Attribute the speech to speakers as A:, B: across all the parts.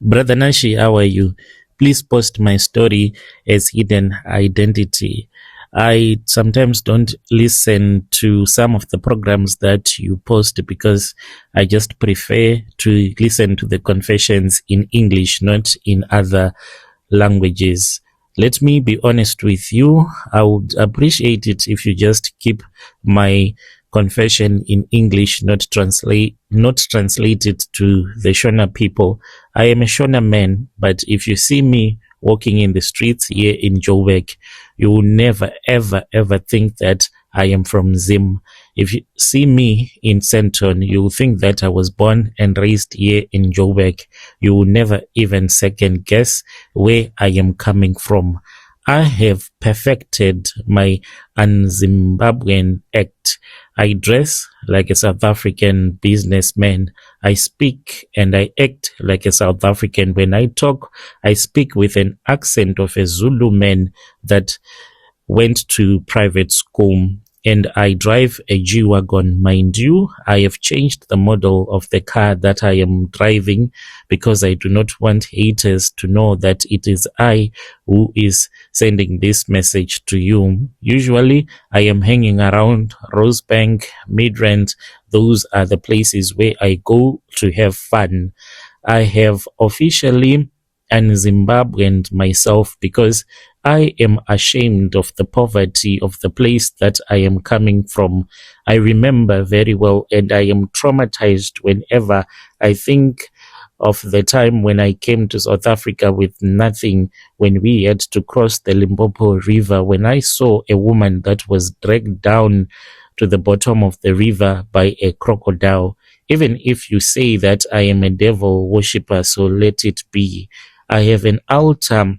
A: Brother Nashi, how are you? Please post my story as hidden identity. I sometimes don't listen to some of the programs that you post because I just prefer to listen to the confessions in English, not in other languages. Let me be honest with you. I would appreciate it if you just keep my confession in English, not translate it to the Shona people. I am a Shona man, but if you see me walking in the streets here in Joburg, you will never, ever, ever think that I am from Zim. If you see me in Centon, you will think that I was born and raised here in Joburg. You will never even second guess where I am coming from. I have perfected my un-Zimbabwean act. I dress like a South African businessman. I speak and I act like a South African. When I talk, I speak with an accent of a Zulu man that went to private school, and I drive a G-Wagon. Mind you, I have changed the model of the car that I am driving because I do not want haters to know that it is I who is sending this message to you. Usually, I am hanging around Rosebank, Midrand. Those are the places where I go to have fun. I have officially and Zimbabwean myself because I am ashamed of the poverty of the place that I am coming from. I remember very well, and I am traumatized whenever I think of the time when I came to South Africa with nothing, when we had to cross the Limpopo River, when I saw a woman that was dragged down to the bottom of the river by a crocodile. Even if you say that I am a devil worshipper, so let it be. I have an altar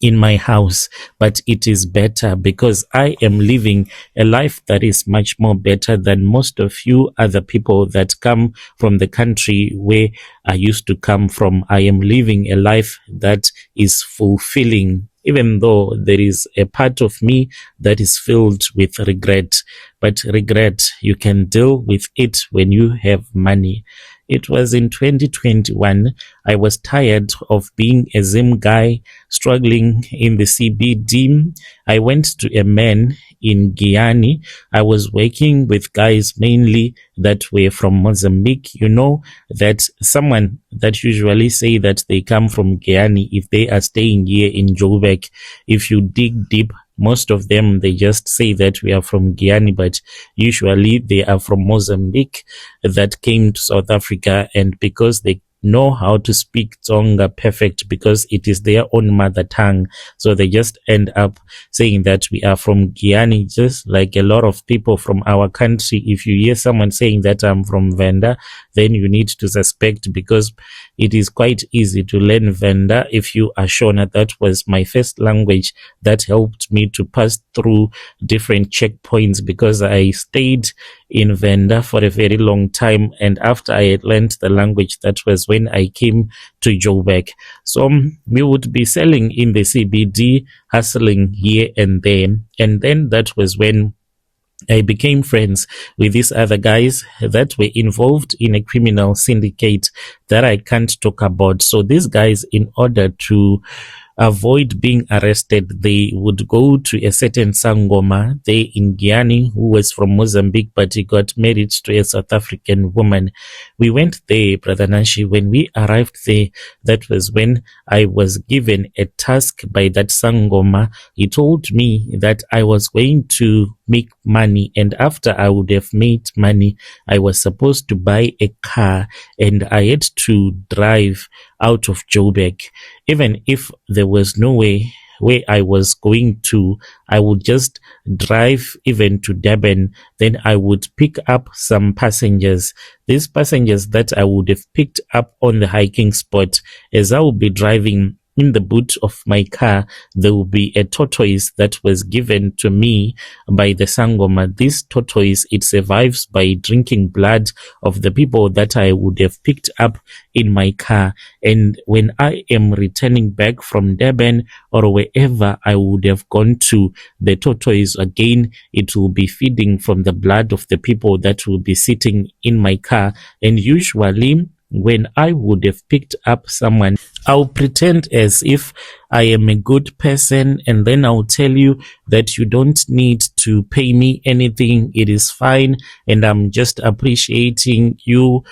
A: in my house, but it is better because I am living a life that is much more better than most of you other people that come from the country where I used to come from. I am living a life that is fulfilling, even though there is a part of me that is filled with regret. But regret, you can deal with it when you have money. It was in 2021. I was tired of being a Zim guy struggling in the CBD. I went to a man in Guyana. I was working with guys mainly that were from Mozambique. You know that someone that usually say that they come from Guyana if they are staying here in Joburg, if you dig deep, most of them, they just say that we are from Guyana, but usually they are from Mozambique that came to South Africa, and because they know how to speak Tsonga perfect because it is their own mother tongue, so they just end up saying that we are from Guyana, just like a lot of people from our country. If you hear someone saying that I'm from Venda, then you need to suspect, because it is quite easy to learn Venda if you are Shona. That was my first language that helped me to pass through different checkpoints because I stayed in Venda for a very long time, and after I had learned the language, that was when I came to Joburg. So we would be selling in the CBD, hustling here and there, and then that was when I became friends with these other guys that were involved in a criminal syndicate that I can't talk about. So these guys, in order to avoid being arrested, they would go to a certain Sangoma there in Guyana, who was from Mozambique, but he got married to a South African woman. We went there, Brother Nashi. When we arrived there, that was when I was given a task by that Sangoma. He told me that I was going to make money, and after I would have made money, I was supposed to buy a car, and I had to drive out of Joburg. Even if there was no way where I was going to, I would just drive even to Durban. Then I would pick up some passengers. These passengers that I would have picked up on the hiking spot, as I would be driving in the boot of my car, there will be a tortoise that was given to me by the Sangoma. This tortoise, it survives by drinking blood of the people that I would have picked up in my car. And when I am returning back from Durban or wherever I would have gone to, the tortoise again, it will be feeding from the blood of the people that will be sitting in my car. And usually when I would have picked up someone, I'll pretend as if I am a good person, and then I'll tell you that you don't need to pay me anything. It is fine, and I'm just appreciating you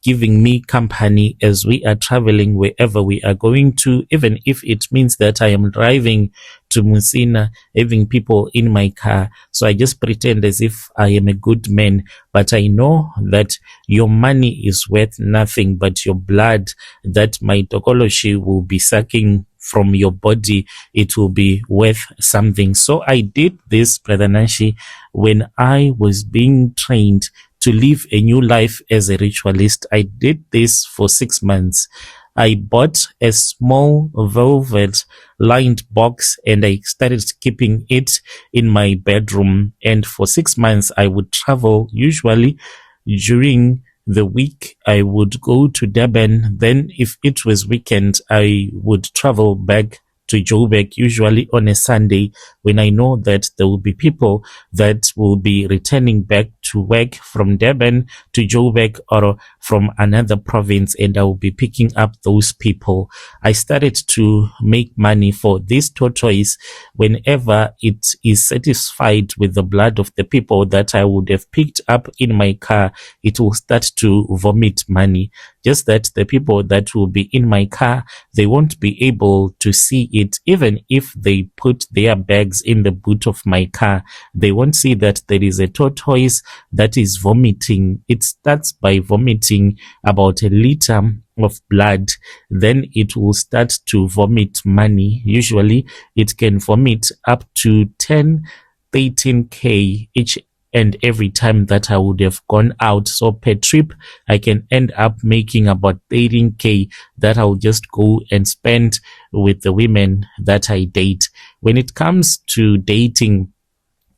A: giving me company as we are traveling wherever we are going to, even if it means that I am driving to Musina, having people in my car. So I just pretend as if I am a good man, but I know that your money is worth nothing, but your blood that my tokoloshi will be sucking from your body, it will be worth something. So I did this, Brother Nashi, when I was being trained to live a new life as a ritualist. I did this for 6 months. I bought a small velvet lined box and I started keeping it in my bedroom. And for 6 months, I would travel. Usually during the week, I would go to Durban. Then if it was weekend, I would travel back to Joburg, usually on a Sunday, when I know that there will be people that will be returning back to work from Durban to Joburg or from another province, and I will be picking up those people. I started to make money for this tortoise whenever it is satisfied with the blood of the people that I would have picked up in my car. It will start to vomit money. Just that the people that will be in my car, they won't be able to see it. Even if they put their bags in the boot of my car, they won't see that there is a tortoise that is vomiting. It starts by vomiting about a liter of blood. Then it will start to vomit money. Usually it can vomit up to 10, 13K each and every time that I would have gone out. So per trip, I can end up making about 13K that I'll just go and spend with the women that I date. When it comes to dating,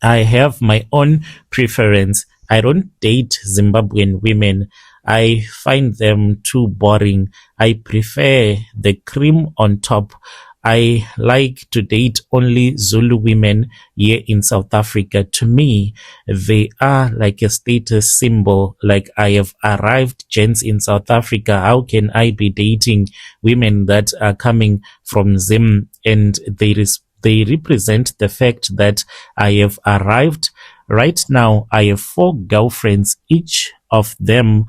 A: I have my own preference. I don't date Zimbabwean women. I find them too boring. I prefer the cream on top. I like to date only Zulu women here in South Africa. To me, they are like a status symbol. Like, I have arrived, gents, in South Africa. How can I be dating women that are coming from Zim? And they represent the fact that I have arrived. Right now, I have 4 girlfriends. Each of them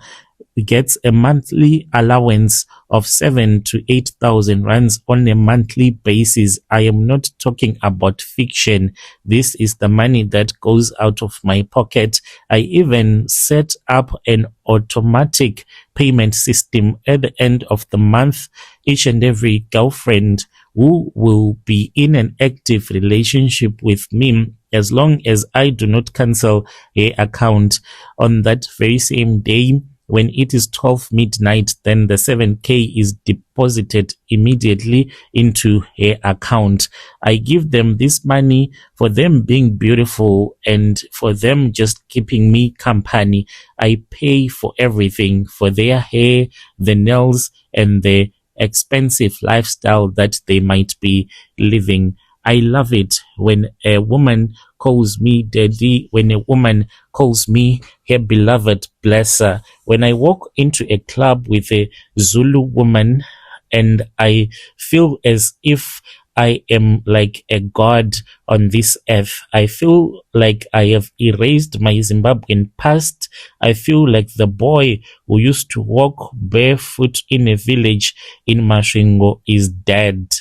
A: gets a monthly allowance of 7 to 8,000 rands on a monthly basis. I am not talking about fiction. This is the money that goes out of my pocket. I even set up an automatic payment system at the end of the month. Each and every girlfriend who will be in an active relationship with me, as long as I do not cancel her account on that very same day, when it is 12 midnight, then the 7K is deposited immediately into her account. I give them this money for them being beautiful and for them just keeping me company. I pay for everything, for their hair, the nails, and the expensive lifestyle that they might be living. I love it when a woman calls me daddy, when a woman calls me her beloved blesser. When I walk into a club with a Zulu woman and I feel as if I am like a god on this earth. I feel like I have erased my Zimbabwean past. I feel like the boy who used to walk barefoot in a village in Masvingo is dead.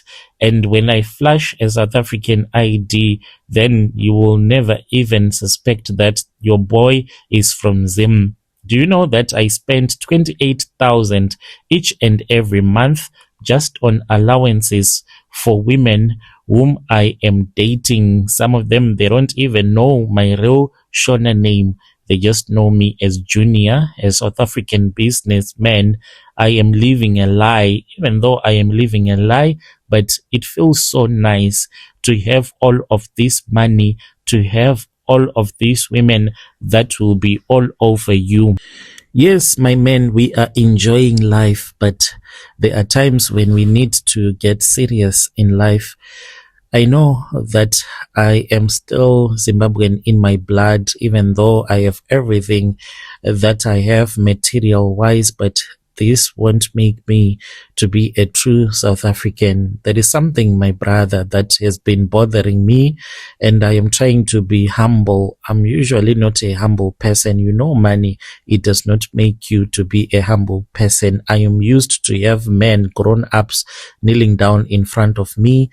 A: And when I flash a South African ID, then you will never even suspect that your boy is from Zim. Do you know that I spend 28,000 each and every month just on allowances for women whom I am dating? Some of them, they don't even know my real Shona name. They just know me as Junior, a South African businessman. I am living a lie, even though I am living a lie, but it feels so nice to have all of this money, to have all of these women that will be all over you. Yes, my men, we are enjoying life, but there are times when we need to get serious in life. I know that I am still Zimbabwean in my blood, even though I have everything that I have material wise, but this won't make me to be a true South African. There is something, my brother, that has been bothering me, and I am trying to be humble. I'm usually not a humble person. You know, money, it does not make you to be a humble person. I am used to have men, grown ups, kneeling down in front of me,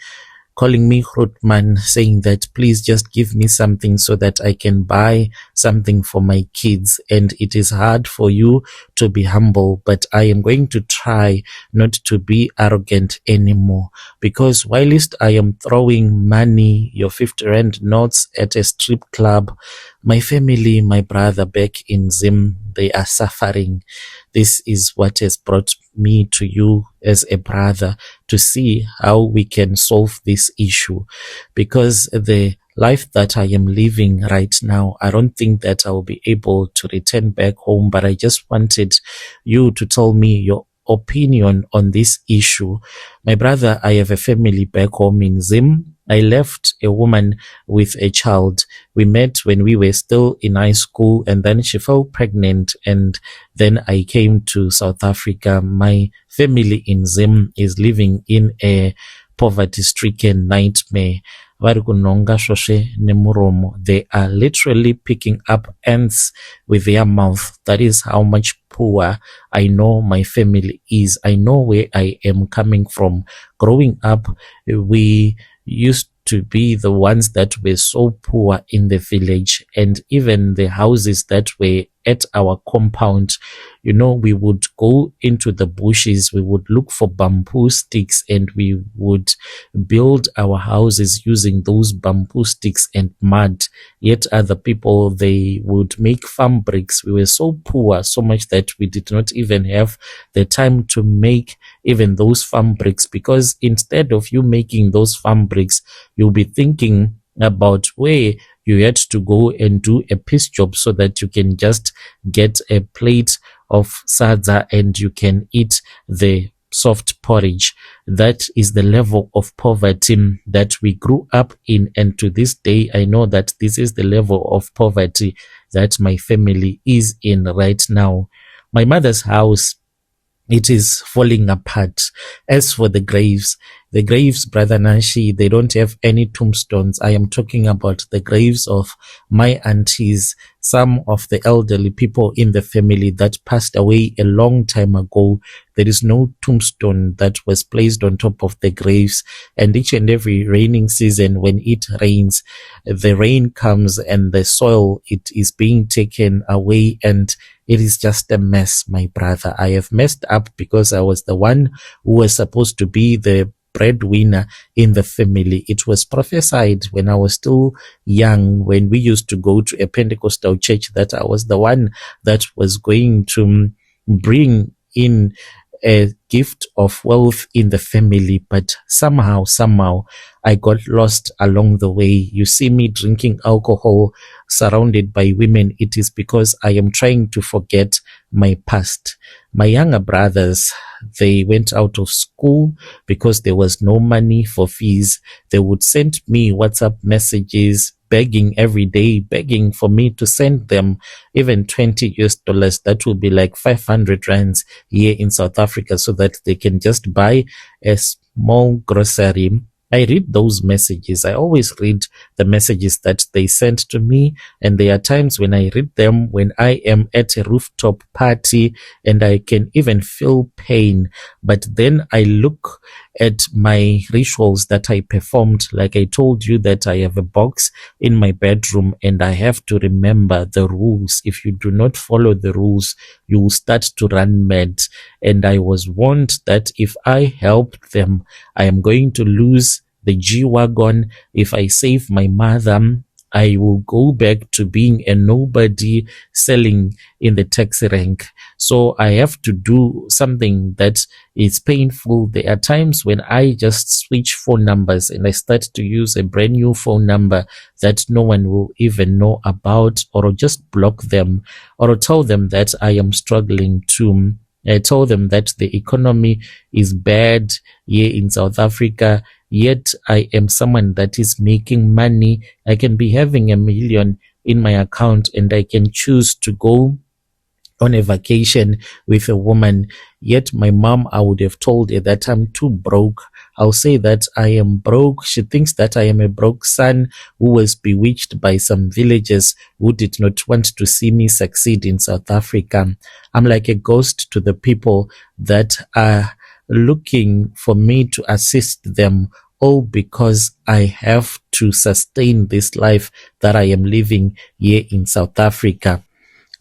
A: calling me Grootman, saying that please just give me something so that I can buy something for my kids. And it is hard for you to be humble, but I am going to try not to be arrogant anymore, because whilst I am throwing money, your 50 rand notes at a strip club, my family, my brother back in Zim, they are suffering. This is what has brought me to you as a brother, to see how we can solve this issue, because the life that I am living right now, I don't think that I'll be able to return back home. But I just wanted you to tell me your opinion on this issue. My brother, I have a family back home in Zim. I left a woman with a child. We met when we were still in high school, and then she fell pregnant, and then I came to South Africa. My family in Zim is living in a poverty-stricken nightmare. They are literally picking up ants with their mouth. That is how much poor I know my family is. I know where I am coming from. Growing up, we used to be the ones that were so poor in the village, and even the houses that were at our compound, you know, we would go into the bushes, we would look for bamboo sticks, and we would build our houses using those bamboo sticks and mud. Yet other people, they would make farm bricks. We were so poor, so much that we did not even have the time to make even those farm bricks, because instead of you making those farm bricks, you'll be thinking about where you had to go and do a piece job so that you can just get a plate of sadza and you can eat the soft porridge. That is the level of poverty that we grew up in, and to this day I know that this is the level of poverty that my family is in right now. My mother's house, it is falling apart. As for the graves, Brother Nashi, they don't have any tombstones. I am talking about the graves of my aunties, some of the elderly people in the family that passed away a long time ago. There is no tombstone that was placed on top of the graves. And each and every raining season, when it rains, the rain comes and the soil, it is being taken away, and it is just a mess, my brother. I have messed up because I was the one who was supposed to be the breadwinner in the family. It was prophesied when I was still young, when we used to go to a Pentecostal church, that I was the one that was going to bring in a gift of wealth in the family. But somehow I got lost along the way. You see me drinking alcohol, surrounded by women. It is because I am trying to forget my past. My younger brothers, they went out of school because there was no money for fees. They would send me WhatsApp messages, begging every day, begging for me to send them even $20. That would be like 500 rands here in South Africa, so that they can just buy a small grocery. I read those messages. I always read the messages that they sent to me. And there are times when I read them when I am at a rooftop party and I can even feel pain. But then I look at my rituals that I performed. Like I told you that I have a box in my bedroom and I have to remember the rules. If you do not follow the rules, you will start to run mad. And I was warned that if I help them, I am going to lose the G-Wagon. If I save my mother, I will go back to being a nobody selling in the taxi rank. So I have to do something that is painful. There are times when I just switch phone numbers and I start to use a brand new phone number that no one will even know about, or just block them, or tell them that I am struggling too. I told them that the economy is bad here in South Africa, yet I am someone that is making money. I can be having $1 million in my account and I can choose to go on a vacation with a woman. Yet my mom, I would have told her that I'm too broke. I'll say that I am broke. She thinks that I am a broke son who was bewitched by some villagers who did not want to see me succeed in South Africa. I'm like a ghost to the people that are looking for me to assist them, all because I have to sustain this life that I am living here in South Africa.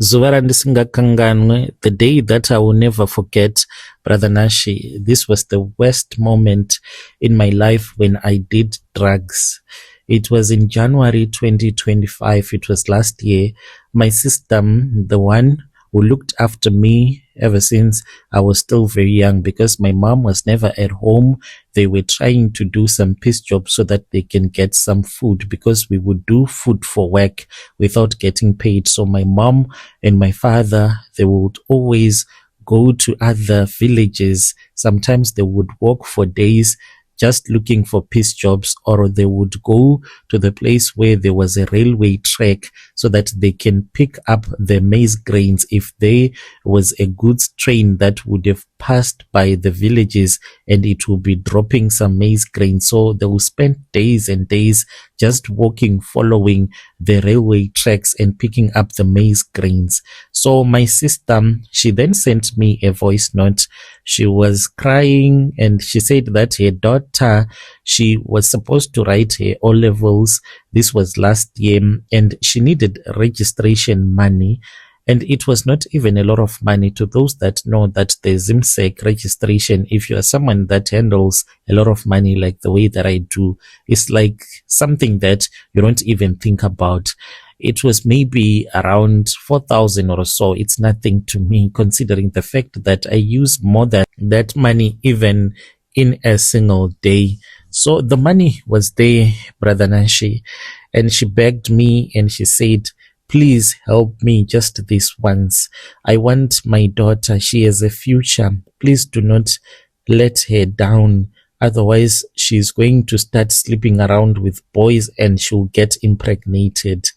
A: Zuva randisingakanganwe, the day that I will never forget, Brother Nashi, this was the worst moment in my life when I did drugs. It was in January 2025. It was last year. My sister, the one who looked after me ever since I was still very young, because my mom was never at home. They were trying to do some piece jobs so that they can get some food, because we would do food for work without getting paid. So my mom and my father, they would always go to other villages. Sometimes they would walk for days just looking for piece jobs, or they would go to the place where there was a railway track so that they can pick up the maize grains if there was a goods train that would have passed by the villages and it will be dropping some maize grains. So they will spend days and days just walking, following the railway tracks and picking up the maize grains. So my sister, she then sent me a voice note. She was crying and she said that her daughter, she was supposed to write her O levels. This was last year, and she needed registration money. And it was not even a lot of money. To those that know that the ZIMSEC registration, if you are someone that handles a lot of money like the way that I do, it's like something that you don't even think about. It was maybe around 4,000 or so. It's nothing to me, considering the fact that I use more than that money even in a single day. So the money was there, Brother Nashi, and she begged me and she said, please help me just this once. I want my daughter. She has a future. Please do not let her down. Otherwise, she's going to start sleeping around with boys and she'll get impregnated.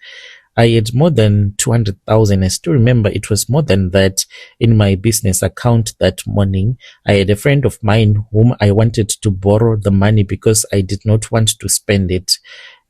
A: I had more than 200,000. I still remember it was more than that in my business account that morning. I had a friend of mine whom I wanted to borrow the money because I did not want to spend it.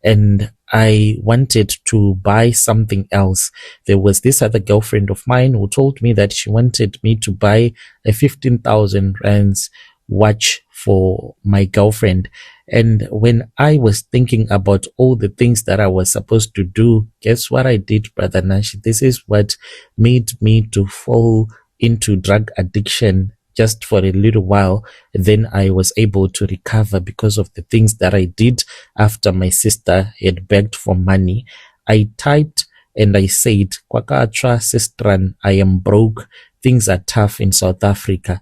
A: And I wanted to buy something else. There was this other girlfriend of mine who told me that she wanted me to buy a 15,000 rands watch for my girlfriend. And when I was thinking about all the things that I was supposed to do, guess what I did, Brother Nash? This is what made me to fall into drug addiction just for a little while. Then I was able to recover because of the things that I did after my sister had begged for money. I typed and I said, Kwakatra Sistran, I am broke. Things are tough in South Africa.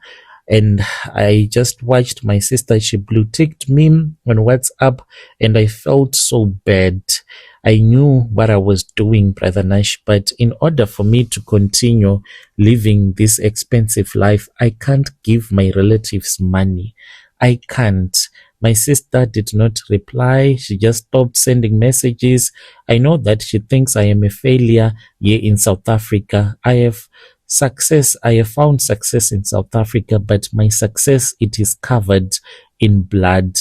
A: And I just watched my sister. She blue ticked me on WhatsApp and I felt so bad. I knew what I was doing, Brother Nash, but in order for me to continue living this expensive life, I can't give my relatives money. I can't. My sister did not reply. She just stopped sending messages. I know that she thinks I am a failure here in South Africa. I have found success in South Africa, but my success, it is covered in blood.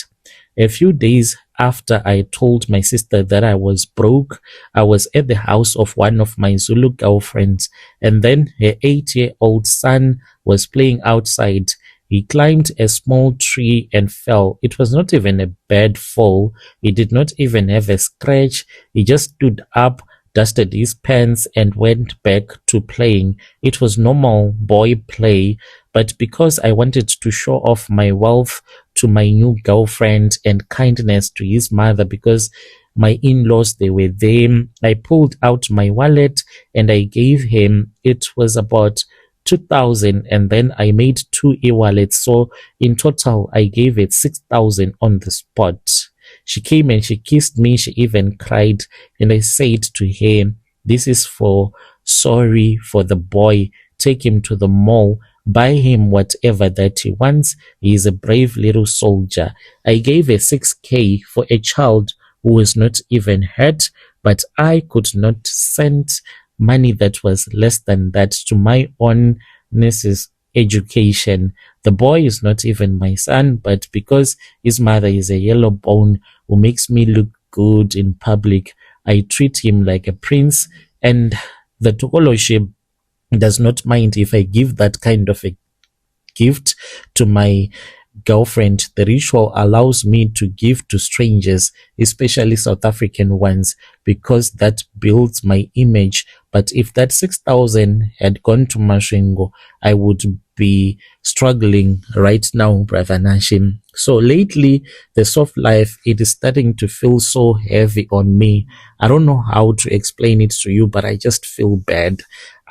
A: A few days after I told my sister that I was broke, I was at the house of one of my Zulu girlfriends, and then her 8-year-old son was playing outside. He climbed a small tree and fell. It was not even a bad fall. He did not even have a scratch. He just stood up, dusted his pants and went back to playing. It was normal boy play, but because I wanted to show off my wealth to my new girlfriend and kindness to his mother, because my in-laws, they were there, I pulled out my wallet and I gave him, it was about 2,000, and then I made 2 e-wallets. So in total, I gave it 6,000 on the spot. She came and she kissed me. She even cried. And I said to her, this is sorry for the boy. Take him to the mall. Buy him whatever that he wants. He is a brave little soldier. I gave her 6K for a child who was not even hurt, but I could not send money that was less than that to my own niece's education. The boy is not even my son, but because his mother is a yellow bone who makes me look good in public, I treat him like a prince. And the Tokoloship does not mind if I give that kind of a gift to my girlfriend. The ritual allows me to give to strangers, especially South African ones, because that builds my image. But if that 6,000 had gone to Mashingo, I would be struggling right now, Brother Nashim. So lately, the soft life, it is starting to feel so heavy on me. I don't know how to explain it to you, but I just feel bad.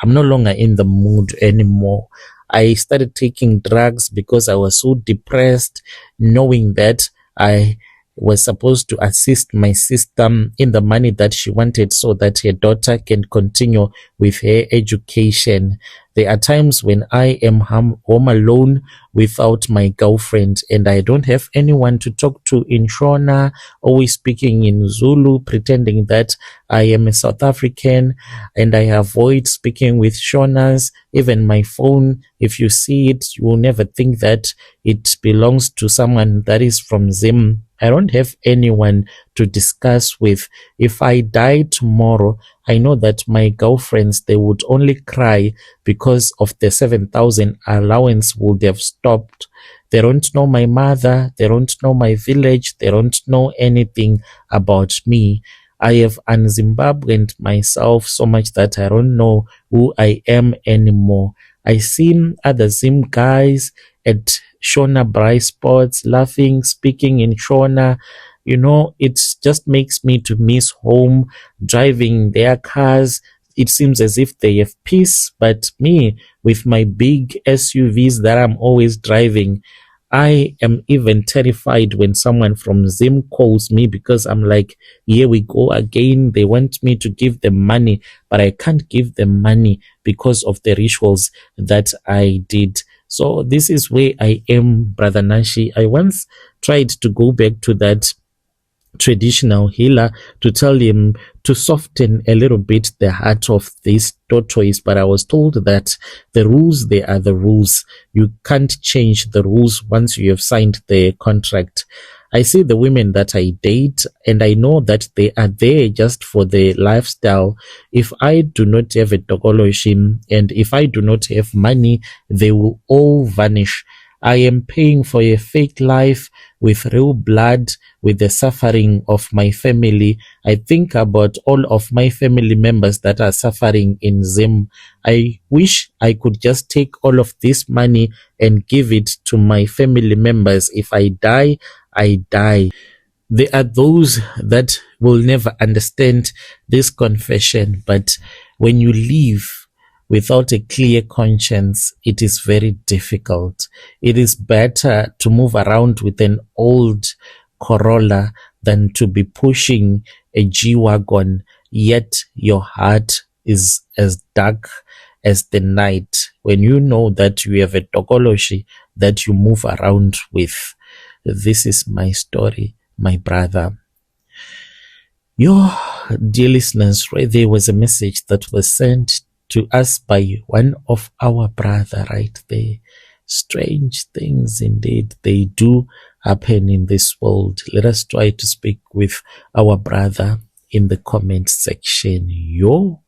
A: I'm no longer in the mood anymore. I started taking drugs because I was so depressed, knowing that I was supposed to assist my sister in the money that she wanted so that her daughter can continue with her education. There are times when I am home alone without my girlfriend and I don't have anyone to talk to in Shona, always speaking in Zulu, pretending that I am a South African, and I avoid speaking with Shonas. Even my phone, if you see it, you will never think that it belongs to someone that is from Zim. I don't have anyone to discuss with. If I die tomorrow, I know that my girlfriends, they would only cry because of the 7,000 allowance would have stopped. They don't know my mother. They don't know my village. They don't know anything about me. I have un-Zimbabweaned myself so much that I don't know who I am anymore. I see other Zim guys at Shona Bry Sports laughing, speaking in Shona. You know, it just makes me to miss home, driving their cars. It seems as if they have peace, but me, with my big SUVs that I'm always driving, I am even terrified when someone from Zim calls me because I'm like, here we go again. They want me to give them money, but I can't give them money because of the rituals that I did. So this is where I am, Brother Nashi. I once tried to go back to that traditional healer to tell him to soften a little bit the heart of this tortoise, but I was told that the rules, they are the rules. You can't change the rules once you have signed the contract. I see the women that I date and I know that they are there just for the lifestyle. If I do not have a Tokoloshim and if I do not have money, they will all vanish. I am paying for a fake life with real blood, with the suffering of my family. I think about all of my family members that are suffering in Zim. I wish I could just take all of this money and give it to my family members. If I die, I die. There are those that will never understand this confession, but when you live without a clear conscience, it is very difficult. It is better to move around with an old Corolla than to be pushing a G-Wagon, yet your heart is as dark as the night when you know that you have a Tokoloshi that you move around with. This is my story, my brother. Your dear listeners, right there was a message that was sent to us by one of our brother right there. Strange things indeed, they do happen in this world. Let us try to speak with our brother in the comment section. Yo.